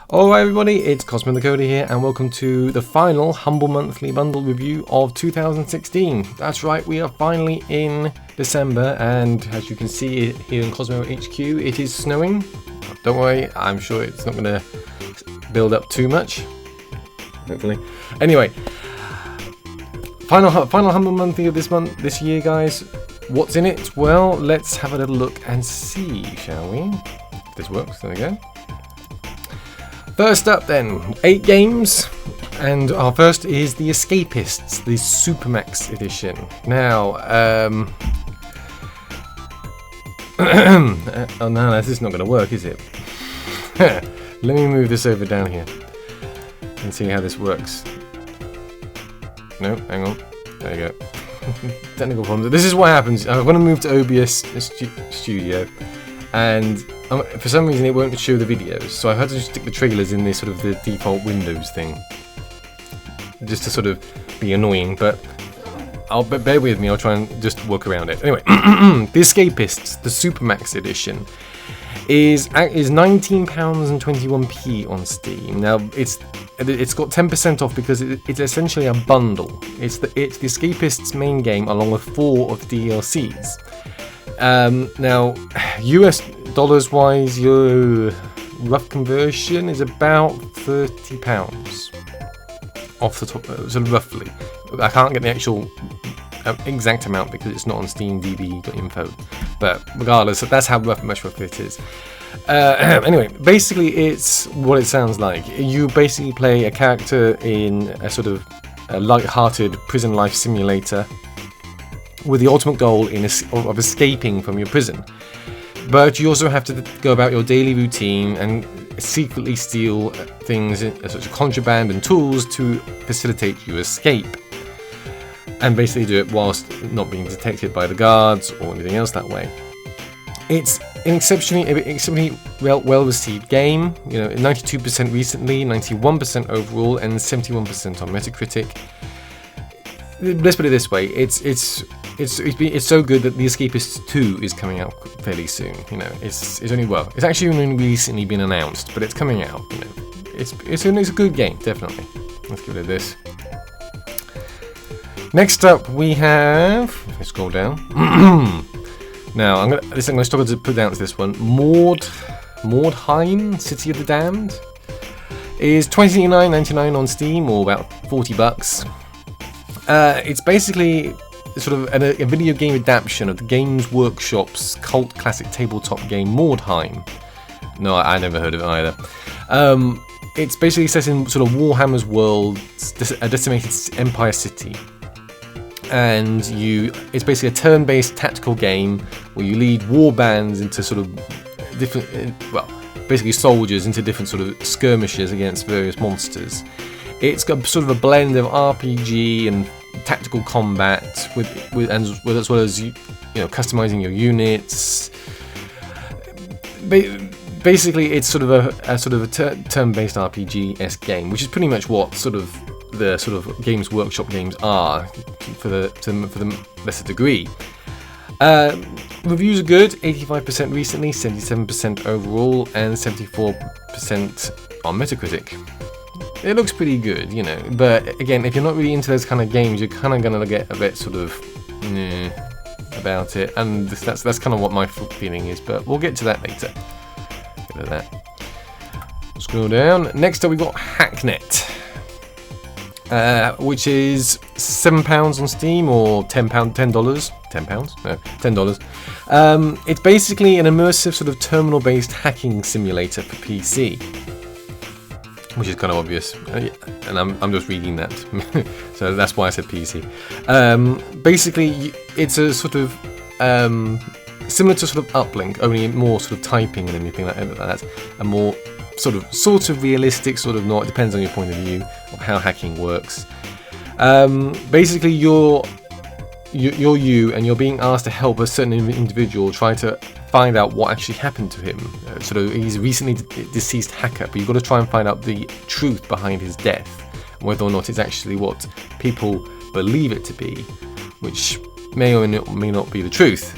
Alright everybody, it's Cosmo the Coder here, and welcome to the final Humble Monthly Bundle review of 2016. That's right, we are finally in December, and as you can see here in Cosmo HQ, it is snowing. Don't worry, I'm sure it's not going to build up too much, hopefully. Anyway, final Humble Monthly of this year, guys. What's in it? Well, let's have a little look and see, shall we? If this works, there we go. First up then, 8 games, and our first is the Escapists, the Supermax edition. Now, oh no, this is not going to work, is it? Let me move this over down here and see how this works. No, hang on, there you go. Technical problems. This is what happens. I'm going to move to OBS Studio, and for some reason it won't show the videos, so I had to stick the trailers in this sort of the default Windows thing, just to sort of be annoying. But bear with me. I'll try and just work around it. Anyway, the Escapists, the Supermax edition, is £19.21 on Steam. Now it's got 10% off because it's essentially a bundle. It's the Escapists main game along with 4 of the DLCs. Now, US dollars wise, your rough conversion is about £30 off the top, sort of roughly. I can't get the actual exact amount because it's not on SteamDB.info, but regardless, that's how much rough it is. Anyway, basically, it's what it sounds like. You basically play a character in a sort of a light-hearted prison life simulator, with the ultimate goal of escaping from your prison. But you also have to go about your daily routine and secretly steal things such as contraband and tools to facilitate your escape. And basically do it whilst not being detected by the guards or anything else that way. It's an exceptionally well-received game. You know, 92% recently, 91% overall, and 71% on Metacritic. Let's put it this way: it's so good that the Escapist 2 is coming out fairly soon. You know, it's actually only recently been announced, but it's coming out. You know, it's a good game, definitely. Let's give it this. Next up, we have. Let's scroll down. Now I'm going to struggle to pronounce this one. Mordheim, City of the Damned, is $29.99 on Steam, or about $40. It's basically sort of a video game adaptation of the Games Workshop's cult classic tabletop game Mordheim. No, I never heard of it either. It's basically set in sort of Warhammer's world, a decimated empire city. And it's basically a turn-based tactical game where you lead war bands into sort of different, basically soldiers into different sort of skirmishes against various monsters. It's got sort of a blend of RPG and tactical combat as well as customizing your units. Basically, it's sort of a turn-based RPG-esque game, which is pretty much what the sort of Games Workshop games are to the lesser degree. Reviews are good: 85% recently, 77% overall, and 74% on Metacritic. It looks pretty good, you know, but again, if you're not really into those kind of games, you're kind of going to get a bit sort of about it, and that's kind of what my feeling is, but we'll get to that later. Get to that. Scroll down. Next up, we've got Hacknet, which is £7 on Steam, or $10. No, $10. It's basically an immersive sort of terminal-based hacking simulator for PC. Which is kind of obvious, and I'm just reading that, so that's why I said PC. Basically, it's a sort of similar to sort of Uplink, only more sort of typing and anything like that. A more sort of realistic, sort of not. It depends on your point of view of how hacking works. Basically, you're you, and you're being asked to help a certain individual try to find out what actually happened to him. He's a recently deceased hacker, but you've got to try and find out the truth behind his death, and whether or not it's actually what people believe it to be, which may or may not be the truth.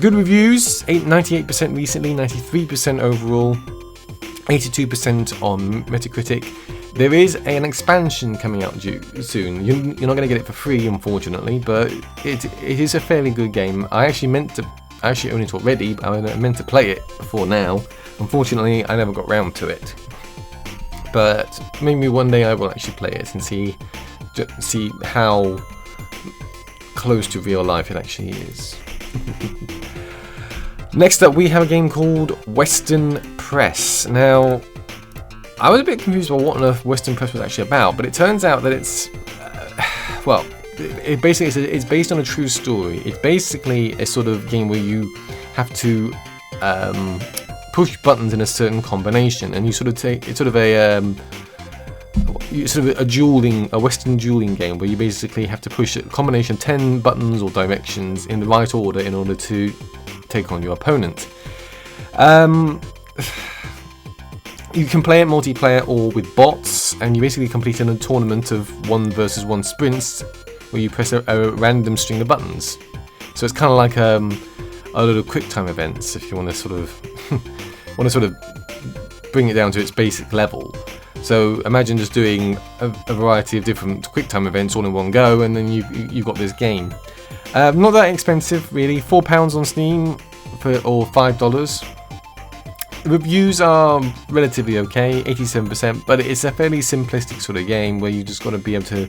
Good reviews: 98% recently, 93% overall. 82% on Metacritic. There is an expansion coming out soon. You're not going to get it for free, unfortunately, but it is a fairly good game. I actually own it already, but I meant to play it before now. Unfortunately, I never got round to it. But maybe one day I will actually play it and see how close to real life it actually is. Next up, we have a game called Western Press. Now, I was a bit confused about what on earth Western Press was actually about, but it turns out that it's, it's based on a true story. It's basically a sort of game where you have to push buttons in a certain combination, and you sort of it's sort of a Western dueling game where you basically have to push a combination of 10 buttons or directions in the right order in order to take on your opponent. You can play it multiplayer or with bots, and you basically complete in a tournament of 1 versus 1 sprints where you press a random string of buttons. So it's kind of like a lot of quick time events, if you want to sort of bring it down to its basic level. So imagine just doing a variety of different quick time events all in one go, and then you've got this game. Not that expensive, really. £4 on Steam or $5. The reviews are relatively okay, 87%, but it's a fairly simplistic sort of game where you just got to be able to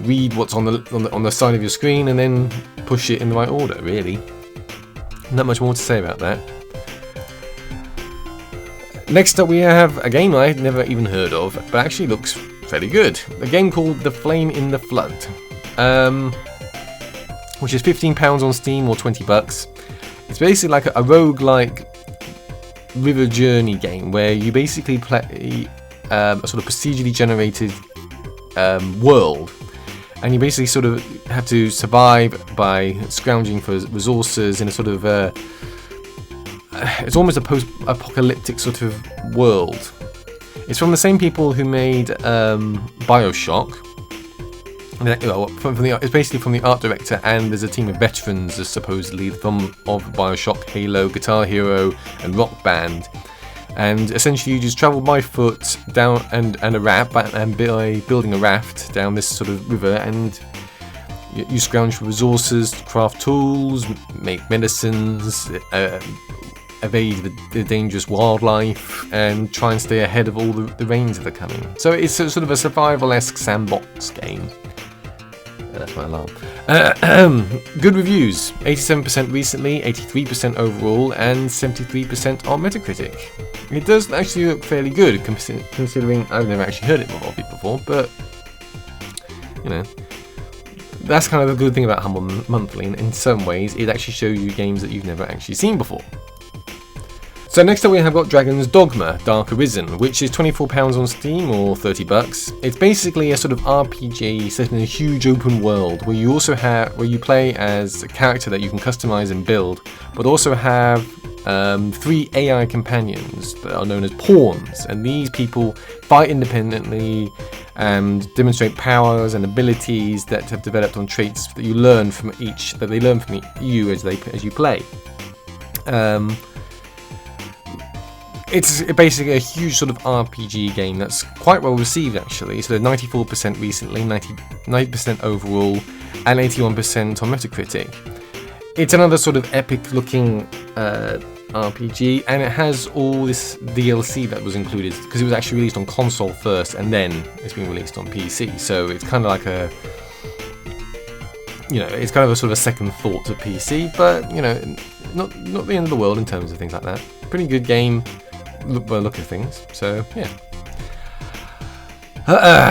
read what's on the side of your screen and then push it in the right order. Really, not much more to say about that. Next up, we have a game I'd never even heard of, but actually looks fairly good. A game called The Flame in the Flood, which is £15 on Steam or $20. It's basically like a roguelike river journey game where you basically play a sort of procedurally generated world, and you basically sort of have to survive by scrounging for resources in a sort of it's almost a post-apocalyptic sort of world. It's from the same people who made Bioshock. It's basically from the art director, and there's a team of veterans supposedly of Bioshock, Halo, Guitar Hero, and Rock Band. And essentially, you just travel by foot down and by building a raft down this sort of river, and you scrounge for resources, craft tools, make medicines, evade the dangerous wildlife, and try and stay ahead of all the rains that are coming. So it's sort of a survival-esque sandbox game. That's my alarm. Good reviews. 87% recently, 83% overall, and 73% on Metacritic. It does actually look fairly good, considering I've never actually heard of it before, but, you know, that's kind of the good thing about Humble Monthly. In some ways, it actually shows you games that you've never actually seen before. So next up we have got Dragon's Dogma Dark Arisen, which is £24 on Steam or $30. It's basically a sort of RPG set in a huge open world where you play as a character that you can customize and build, but also have 3 AI companions that are known as pawns, and these people fight independently and demonstrate powers and abilities that have developed on traits that you learn from you as you play. It's basically a huge sort of RPG game that's quite well received actually. So 94% recently, 90% overall, and 81% on Metacritic. It's another sort of epic looking RPG, and it has all this DLC that was included because it was actually released on console first, and then it's been released on PC. So it's kind of like it's kind of a sort of a second thought to PC, but not the end of the world in terms of things like that. Pretty good game. Look at things. So yeah.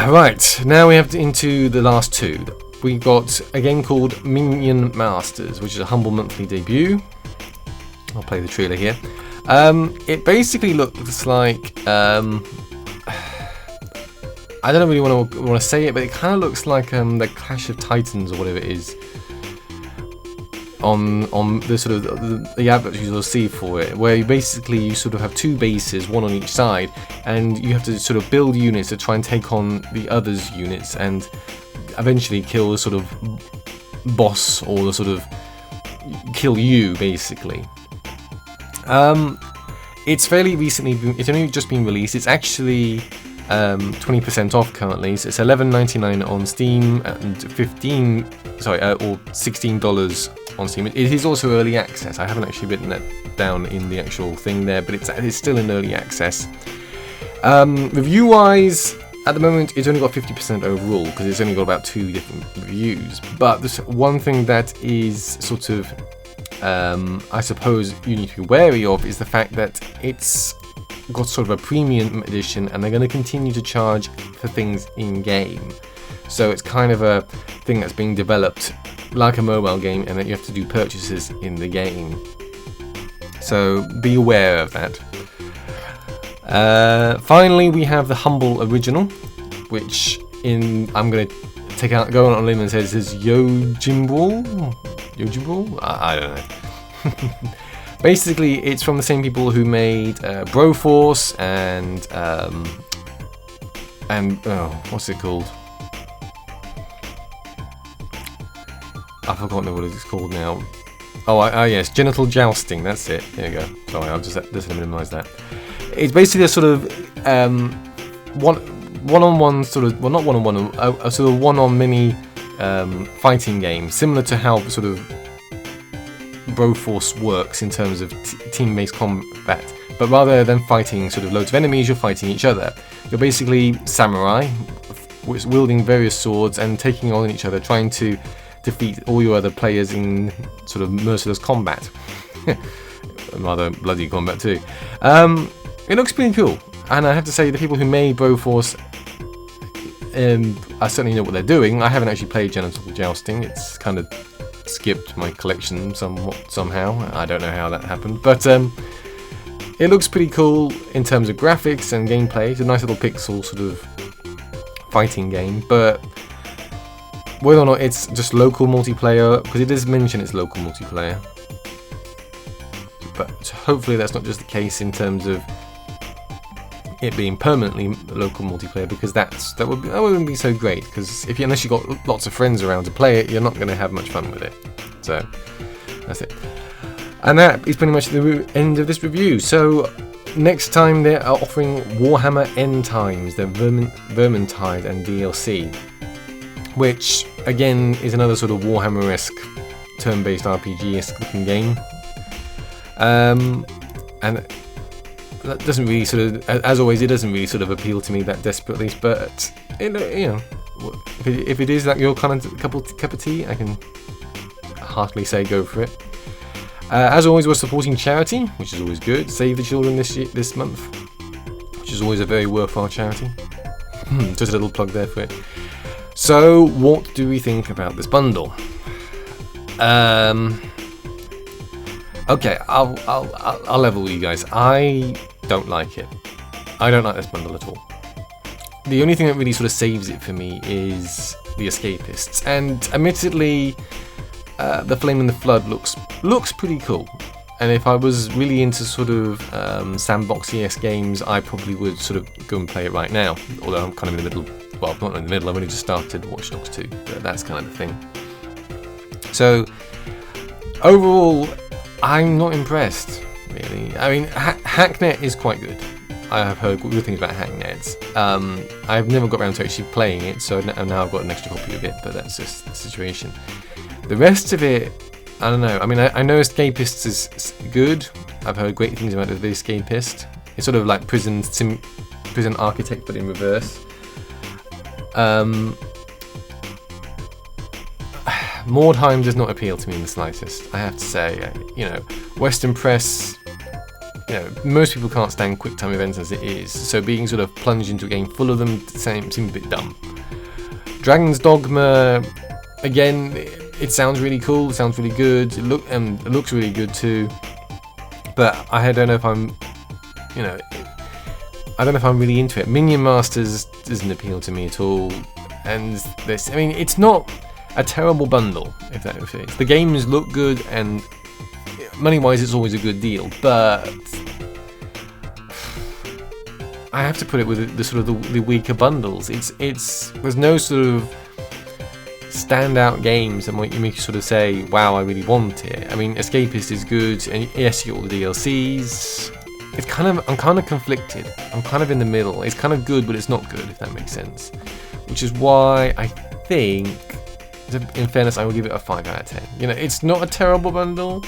Right, now we have into the last two. We got a game called Minion Masters, which is a Humble Monthly debut. I'll play the trailer here. It basically looks like I don't really want to say it, but it kind of looks like the Clash of Titans or whatever it is. On the sort of the adverts you'll see for it, where you sort of have 2 bases, one on each side, and you have to sort of build units to try and take on the other's units and eventually kill the sort of boss, or the sort of kill you basically. it's fairly recently. It's only just been released. It's actually 20% off currently. So it's $11.99 on Steam and or $16 on Steam. It is also early access. I haven't actually written that down in the actual thing there, but it's still in early access. Review-wise, at the moment, it's only got 50% overall because it's only got about 2 different reviews. But there's one thing that is sort of, I suppose, you need to be wary of is the fact that it's got sort of a premium edition, and they're going to continue to charge for things in game. So it's kind of a thing that's being developed like a mobile game, and that you have to do purchases in the game. So be aware of that. Finally, we have the Humble Original, which I'm going to go on a limb and say this is Yojimbo? I don't know. Basically, it's from the same people who made Broforce and what's it called? I've forgotten what it's called now. Oh, yes, Genital Jousting. That's it. There you go. Sorry, I'll just minimize that. It's basically a sort of one-on-one sort of, well, not one-on-one, a sort of one-on-many fighting game, similar to how sort of Broforce works in terms of team-based combat. But rather than fighting sort of loads of enemies, you're fighting each other. You're basically samurai, wielding various swords and taking on each other, trying to defeat all your other players in sort of merciless combat. Rather bloody combat too. It looks pretty cool, and I have to say the people who made Broforce, I certainly know what they're doing. I haven't actually played Genital Jousting. It's kind of skipped my collection somehow. I don't know how that happened, but it looks pretty cool in terms of graphics and gameplay. It's a nice little pixel sort of fighting game, but whether or not it's just local multiplayer, because it does mention it's local multiplayer, but hopefully that's not just the case in terms of it being permanently local multiplayer, because that wouldn't be so great, because unless you've got lots of friends around to play it, you're not going to have much fun with it. So that's it, and that is pretty much the end of this review. So next time they are offering Warhammer End Times, the Vermintide and DLC, which again is another sort of Warhammer-esque turn-based RPG-esque looking game, and that doesn't really sort of, as always, it doesn't really sort of appeal to me that desperately. But you know, if it is like your kind of cup of tea, I can heartily say go for it. As always, we're supporting charity, which is always good. Save the Children this month, which is always a very worthwhile charity. Just a little plug there for it. So, what do we think about this bundle? Okay, I'll level with you guys. I don't like it. I don't like this bundle at all. The only thing that really sort of saves it for me is the Escapists, and admittedly, the Flame and the Flood looks pretty cool. And if I was really into sort of sandboxy-esque games, I probably would sort of go and play it right now. Although I'm kind of in the middle. Well, not in the middle. I've only just started Watch Dogs 2. But that's kind of the thing. So overall, I'm not impressed, really. I mean, Hacknet is quite good. I have heard good things about Hacknet. I've never got around to actually playing it, so now I've got an extra copy of it, but that's just the situation. The rest of it, I don't know. I mean, I know Escapists is good. I've heard great things about the Escapist. It's sort of like Prison Architect, but in reverse. Mordheim does not appeal to me in the slightest, I have to say. You know, Western press, you know, most people can't stand quick time events as it is, so being sort of plunged into a game full of them seems a bit dumb. Dragon's Dogma, again, it sounds really cool, it sounds really good, it looks really good too, but I don't know if I'm, you know, I don't know if I'm really into it. Minion Masters doesn't appeal to me at all, and this, I mean, it's not a terrible bundle, if that fits. The games look good, and money-wise, it's always a good deal. But I have to put it with the sort of the weaker bundles. There's no sort of standout games that make you sort of say, "Wow, I really want it." I mean, Escapist is good, and yes, you get all the DLCs. I'm kind of conflicted. I'm kind of in the middle. It's kind of good, but it's not good, if that makes sense. Which is why I think, in fairness, I will give it a 5 out of 10. You know, it's not a terrible bundle.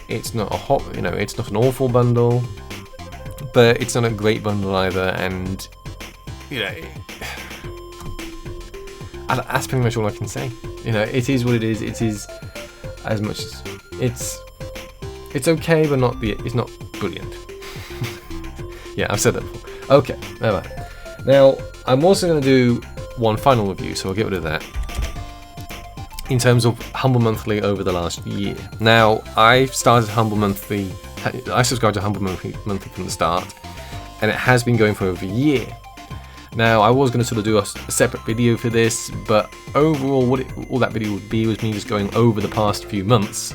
It's not it's not an awful bundle, but it's not a great bundle either. And you know, that's pretty much all I can say. You know, it is what it is. It is as much as it's okay, but it's not brilliant. Yeah, I've said that before. Okay, alright. Now, I'm also going to do one final review, so I'll get rid of that. In terms of Humble Monthly over the last year. Now, I subscribed to Humble Monthly from the start, and it has been going for over a year. Now, I was going to sort of do a separate video for this, but overall, all that video would be was me just going over the past few months,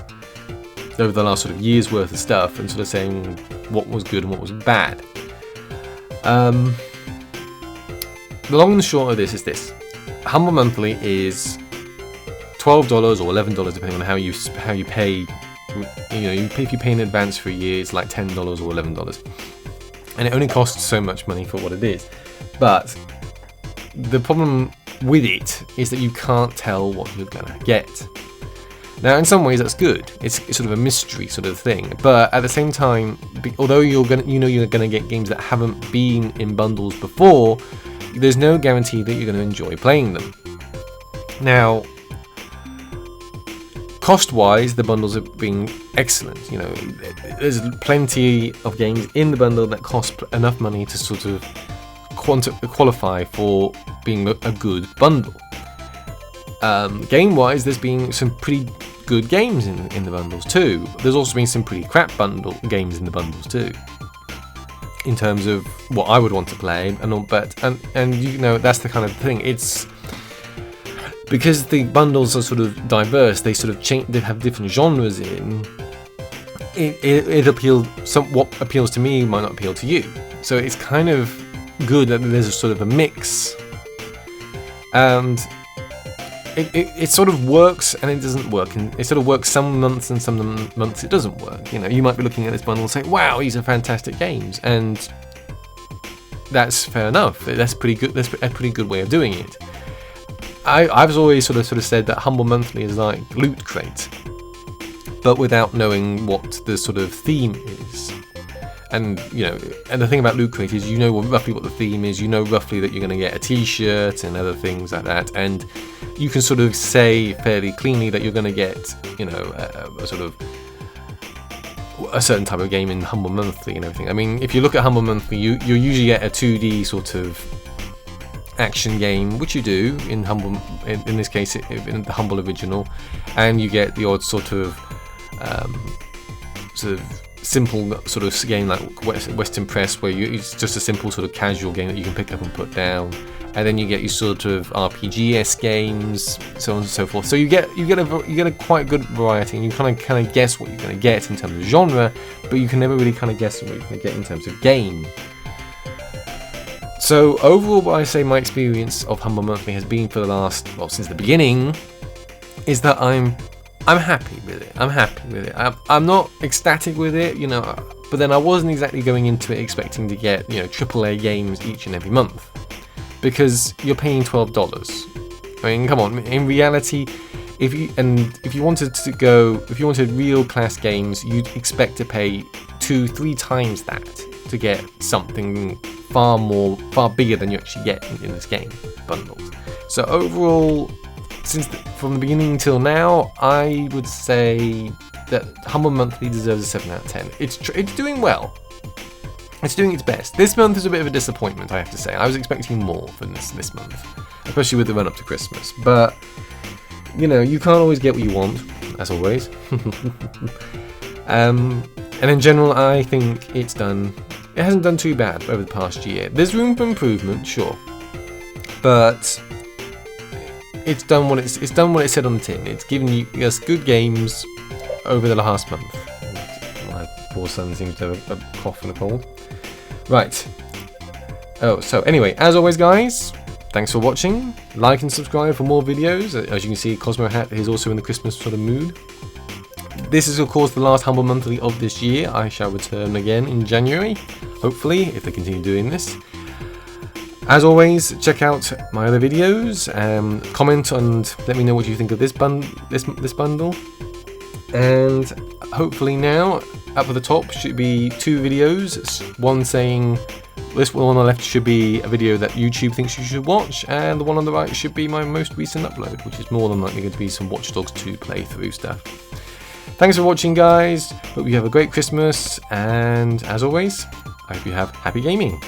over the last sort of year's worth of stuff, and sort of saying what was good and what was bad. The long and the short of this is this: Humble Monthly is $12 or $11, depending on how you pay. You know, if you pay in advance for a year, it's like $10 or $11, and it only costs so much money for what it is. But the problem with it is that you can't tell what you're gonna get. Now, in some ways, that's good. It's sort of a mystery sort of thing. But at the same time, although you're gonna get games that haven't been in bundles before, there's no guarantee that you're gonna enjoy playing them. Now, cost-wise, the bundles have been excellent. You know, there's plenty of games in the bundle that cost enough money to sort of qualify for being a good bundle. Game-wise, there's been some pretty good games in the bundles too. There's also been some pretty crap games in the bundles too, in terms of what I would want to play and all. And you know, that's the kind of thing. It's because the bundles are sort of diverse. They sort of change. They have different genres in. It appeals. What appeals to me might not appeal to you. So it's kind of good that there's a sort of a mix, and it sort of works and it doesn't work, and it sort of works some months and some months it doesn't work. You know, you might be looking at this bundle and say, wow, these are fantastic games, and that's fair enough. That's pretty good. That's a pretty good way of doing it. I've always sort of said that Humble Monthly is like Loot Crate, but without knowing what the sort of theme is. And you know, and the thing about Loot Crate is you know roughly what the theme is. You know roughly that you're going to get a T-shirt and other things like that, and you can sort of say fairly cleanly that you're going to get, you know, a sort of a certain type of game in Humble Monthly and everything. I mean, if you look at Humble Monthly, you usually get a 2D sort of action game, which you do in Humble. In this case, in the Humble Original, and you get the odd sort of simple sort of game like Western Press, where it's just a simple sort of casual game that you can pick up and put down, and then you get your sort of RPG-esque games, so on and so forth. So you get a quite good variety, and you kind of guess what you're going to get in terms of genre, but you can never really kind of guess what you're going to get in terms of game. So overall, what I say my experience of Humble Monthly has been for the last, well, since the beginning, is that I'm happy with it. I'm happy with it. I'm not ecstatic with it, you know, but then I wasn't exactly going into it expecting to get, you know, AAA games each and every month, because you're paying $12. I mean, come on. In reality, if you wanted real class games, you'd expect to pay 2-3 times that to get something far bigger than you actually get in this game bundles. So overall, from the beginning till now, I would say that Humble Monthly deserves a 7 out of 10. It's doing well. It's doing its best. This month is a bit of a disappointment, I have to say. I was expecting more from this month, especially with the run up to Christmas. But you know, you can't always get what you want, as always. And in general, I think it hasn't done too bad over the past year. There's room for improvement, sure, but it's done what it said on the tin. It's given us good games over the last month. My poor son seems to have a cough and a cold. Right. Oh, so anyway, as always, guys, thanks for watching. Like and subscribe for more videos. As you can see, Cosmo Hat is also in the Christmas sort of mood. This is of course the last Humble Monthly of this year. I shall return again in January, hopefully, if they continue doing this. As always, check out my other videos, comment and let me know what you think of this bundle. And hopefully now, up at the top should be 2 videos. One saying, this one on the left should be a video that YouTube thinks you should watch, and the one on the right should be my most recent upload, which is more than likely going to be some Watch Dogs 2 playthrough stuff. Thanks for watching, guys. Hope you have a great Christmas, and as always, I hope you have happy gaming.